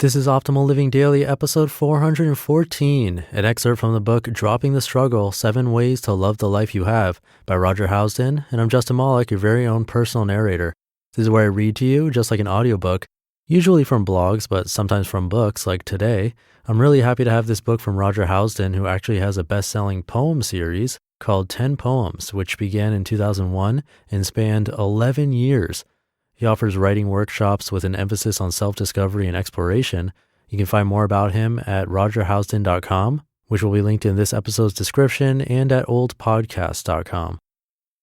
This is Optimal Living Daily, episode 414, an excerpt from the book Dropping the Struggle, 7 Ways to Love the Life You Have by Roger Housden, and I'm Justin Malik, your very own personal narrator. This is where I read to you, just like an audiobook, usually from blogs, but sometimes from books, like today. I'm really happy to have this book from Roger Housden, who actually has a best-selling poem series called 10 Poems, which began in 2001 and spanned 11 years. He offers writing workshops with an emphasis on self-discovery and exploration. You can find more about him at rogerhousden.com, which will be linked in this episode's description, and at oldpodcast.com.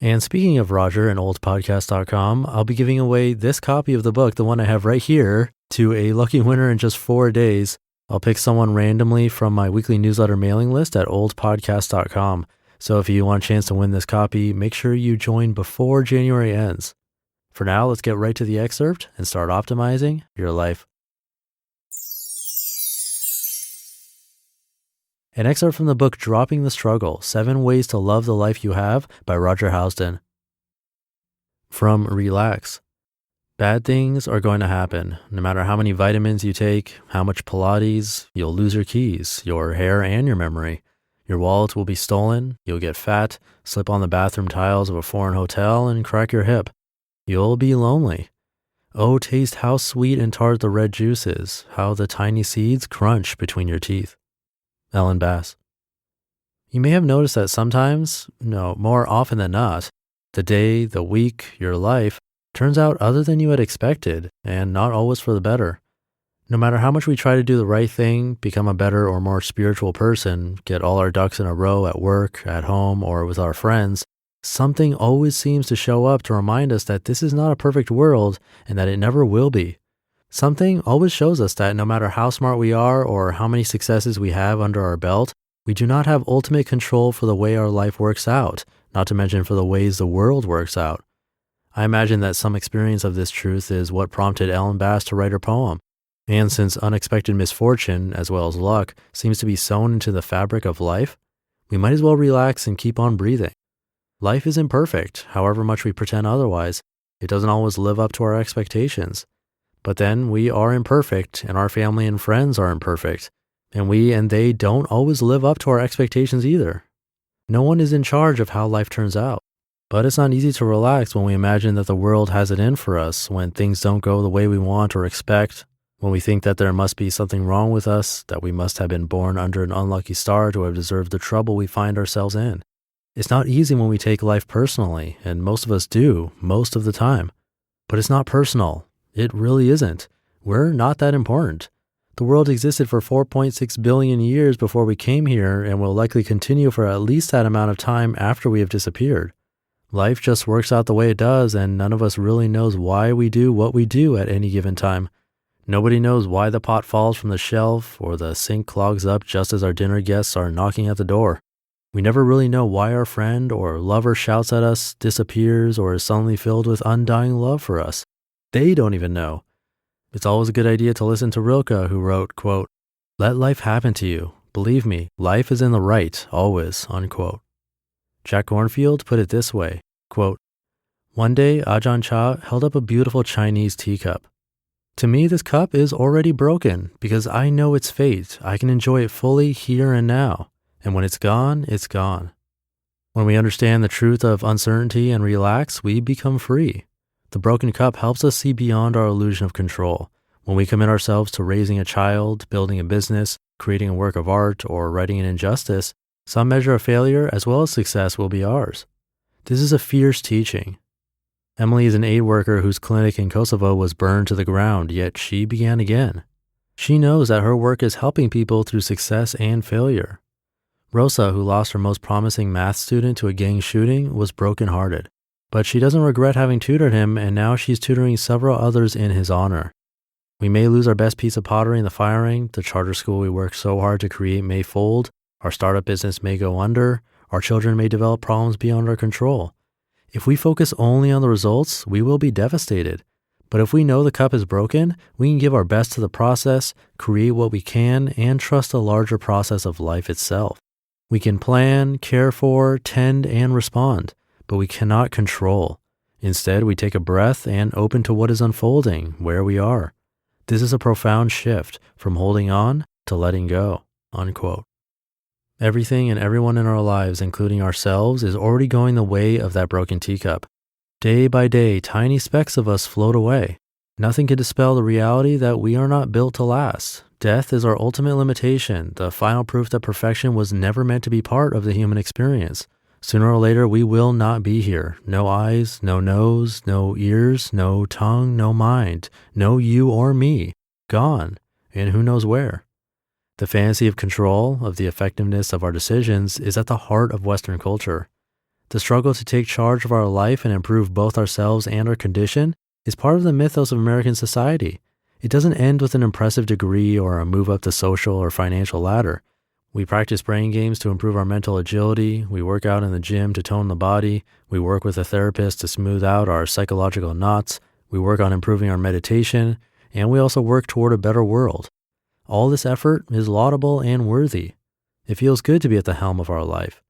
And speaking of Roger and oldpodcast.com, I'll be giving away this copy of the book, the one I have right here, to a lucky winner in just 4 days. I'll pick someone randomly from my weekly newsletter mailing list at oldpodcast.com. So if you want a chance to win this copy, make sure you join before January ends. For now, let's get right to the excerpt and start optimizing your life. An excerpt from the book Dropping the Struggle, 7 Ways to Love the Life You Have by Roger Housden. From Relax. Bad things are going to happen. No matter how many vitamins you take, how much Pilates, you'll lose your keys, your hair, and your memory. Your wallet will be stolen, you'll get fat, slip on the bathroom tiles of a foreign hotel, and crack your hip. You'll be lonely. Oh, taste how sweet and tart the red juice is, how the tiny seeds crunch between your teeth. Ellen Bass. You may have noticed that sometimes, more often than not, the day, the week, your life turns out other than you had expected, and not always for the better. No matter how much we try to do the right thing, become a better or more spiritual person, get all our ducks in a row at work, at home, or with our friends, something always seems to show up to remind us that this is not a perfect world and that it never will be. Something always shows us that no matter how smart we are or how many successes we have under our belt, we do not have ultimate control for the way our life works out, not to mention for the ways the world works out. I imagine that some experience of this truth is what prompted Ellen Bass to write her poem. And since unexpected misfortune, as well as luck, seems to be sewn into the fabric of life, we might as well relax and keep on breathing. Life is imperfect, however much we pretend otherwise. It doesn't always live up to our expectations. But then we are imperfect, and our family and friends are imperfect. And we and they don't always live up to our expectations either. No one is in charge of how life turns out. But it's not easy to relax when we imagine that the world has it in for us, when things don't go the way we want or expect, when we think that there must be something wrong with us, that we must have been born under an unlucky star to have deserved the trouble we find ourselves in. It's not easy when we take life personally, and most of us do, most of the time. But it's not personal. It really isn't. We're not that important. The world existed for 4.6 billion years before we came here and will likely continue for at least that amount of time after we have disappeared. Life just works out the way it does, and none of us really knows why we do what we do at any given time. Nobody knows why the pot falls from the shelf or the sink clogs up just as our dinner guests are knocking at the door. We never really know why our friend or lover shouts at us, disappears, or is suddenly filled with undying love for us. They don't even know. It's always a good idea to listen to Rilke, who wrote, quote, "Let life happen to you. Believe me, life is in the right, always," unquote. Jack Kornfield put it this way, quote, "One day, Ajahn Chah held up a beautiful Chinese teacup. To me, this cup is already broken because I know its fate. I can enjoy it fully here and now. And when it's gone, it's gone." When we understand the truth of uncertainty and relax, we become free. The broken cup helps us see beyond our illusion of control. When we commit ourselves to raising a child, building a business, creating a work of art, or righting an injustice, some measure of failure as well as success will be ours. This is a fierce teaching. Emily is an aid worker whose clinic in Kosovo was burned to the ground, yet she began again. She knows that her work is helping people through success and failure. Rosa, who lost her most promising math student to a gang shooting, was brokenhearted. But she doesn't regret having tutored him, and now she's tutoring several others in his honor. We may lose our best piece of pottery in the firing, the charter school we worked so hard to create may fold, our startup business may go under, our children may develop problems beyond our control. If we focus only on the results, we will be devastated. But if we know the cup is broken, we can give our best to the process, create what we can, and trust the larger process of life itself. We can plan, care for, tend, and respond, but we cannot control. Instead, we take a breath and open to what is unfolding, where we are. This is a profound shift from holding on to letting go, unquote. Everything and everyone in our lives, including ourselves, is already going the way of that broken teacup. Day by day, tiny specks of us float away. Nothing can dispel the reality that we are not built to last. Death is our ultimate limitation, the final proof that perfection was never meant to be part of the human experience. Sooner or later, we will not be here. No eyes, no nose, no ears, no tongue, no mind, no you or me. Gone, and who knows where. The fantasy of control, of the effectiveness of our decisions, is at the heart of Western culture. The struggle to take charge of our life and improve both ourselves and our condition is part of the mythos of American society. It doesn't end with an impressive degree or a move up the social or financial ladder. We practice brain games to improve our mental agility. We work out in the gym to tone the body. We work with a therapist to smooth out our psychological knots. We work on improving our meditation. And we also work toward a better world. All this effort is laudable and worthy. It feels good to be at the helm of our life.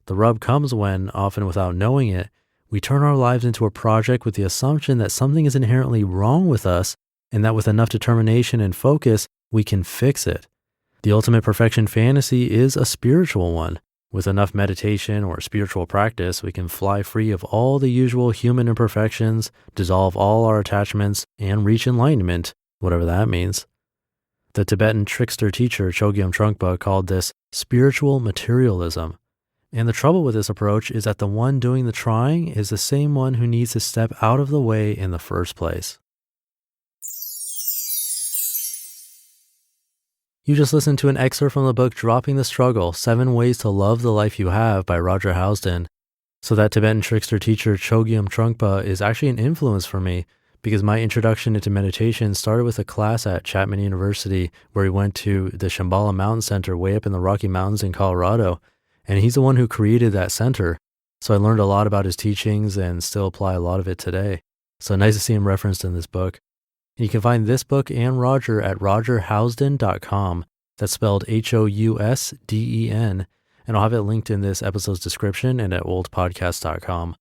The rub comes when, often without knowing it, we turn our lives into a project with the assumption that something is inherently wrong with us and that with enough determination and focus, we can fix it. The ultimate perfection fantasy is a spiritual one. With enough meditation or spiritual practice, we can fly free of all the usual human imperfections, dissolve all our attachments, and reach enlightenment, whatever that means. The Tibetan trickster teacher Chogyam Trungpa called this spiritual materialism. And the trouble with this approach is that the one doing the trying is the same one who needs to step out of the way in the first place. You just listened to an excerpt from the book Dropping the Struggle, 7 Ways to Love the Life You Have by Roger Housden. So that Tibetan trickster teacher Chogyam Trungpa is actually an influence for me because my introduction into meditation started with a class at Chapman University where we went to the Shambhala Mountain Center way up in the Rocky Mountains in Colorado. And he's the one who created that center. So I learned a lot about his teachings and still apply a lot of it today. So nice to see him referenced in this book. You can find this book and Roger at rogerhousden.com. That's spelled Housden. And I'll have it linked in this episode's description and at oldpodcast.com.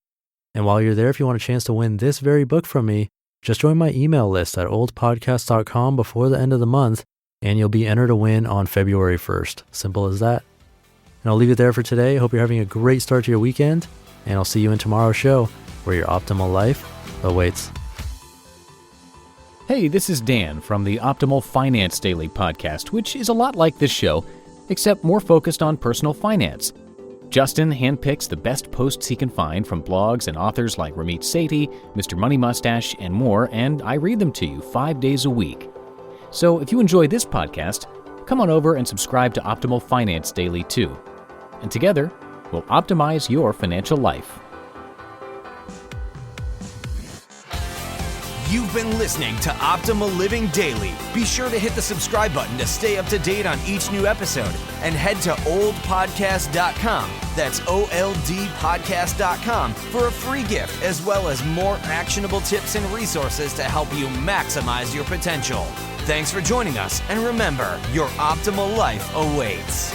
And while you're there, if you want a chance to win this very book from me, just join my email list at oldpodcast.com before the end of the month, and you'll be entered to win on February 1st. Simple as that. And I'll leave it there for today. Hope you're having a great start to your weekend, and I'll see you in tomorrow's show where your optimal life awaits. Hey, this is Dan from the Optimal Finance Daily podcast, which is a lot like this show, except more focused on personal finance. Justin handpicks the best posts he can find from blogs and authors like Ramit Sethi, Mr. Money Mustache, and more, and I read them to you 5 days a week. So if you enjoy this podcast, come on over and subscribe to Optimal Finance Daily too. And together, we'll optimize your financial life. You've been listening to Optimal Living Daily. Be sure to hit the subscribe button to stay up to date on each new episode and head to oldpodcast.com. That's OLDpodcast.com for a free gift as well as more actionable tips and resources to help you maximize your potential. Thanks for joining us, and remember, your optimal life awaits.